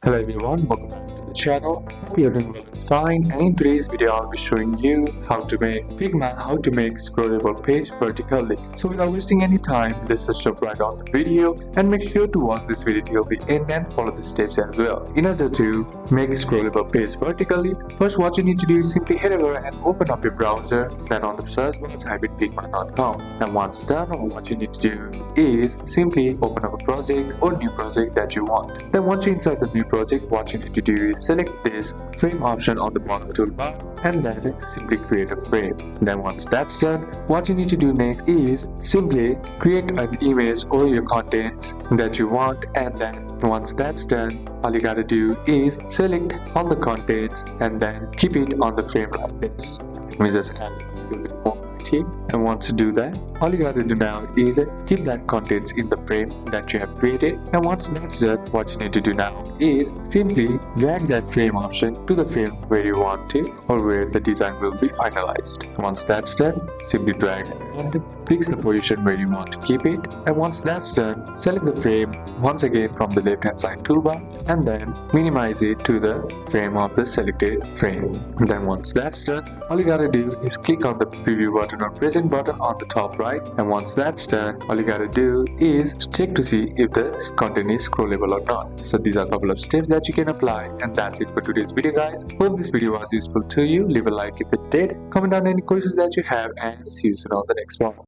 Hello everyone, welcome back to the channel. Hope you're doing well and fine, and in today's video I'll be showing you how to make scrollable page vertically. So without wasting any time, let's just jump right on the video and make sure to watch this video till the end and follow the steps as well. In order to make scrollable page vertically, first what you need to do is simply head over and open up your browser, then on the search bar type in figma.com. And once done, what you need to do is simply open up a project or new project that you want. Then once you're inside the new project, what you need to do is select this frame option on the bottom toolbar and then simply create a frame. Then once that's done, what you need to do next is simply create an image or your contents that you want, and then once that's done, all you gotta do is select on the contents and then keep it on the frame like this. Let me just add a little bit more right here. And once you do that, all you gotta do now is keep that contents in the frame that you have created. And once that's done, what you need to do now is simply drag that frame option to the frame where you want to or where the design will be finalized. Once that's done, simply drag and fix the position where you want to keep it. And once that's done, select the frame once again from the left hand side toolbar and then minimize it to the frame of the selected frame. And then once that's done, all you gotta do is click on the preview button or present button on the top right. And once that's done, all you gotta do is check to see if the content is scrollable or not. So these are a couple of steps that you can apply, and that's it for today's video, guys. Hope this video was useful to you. Leave a like if it did, comment down any questions that you have, and see you soon on the next one.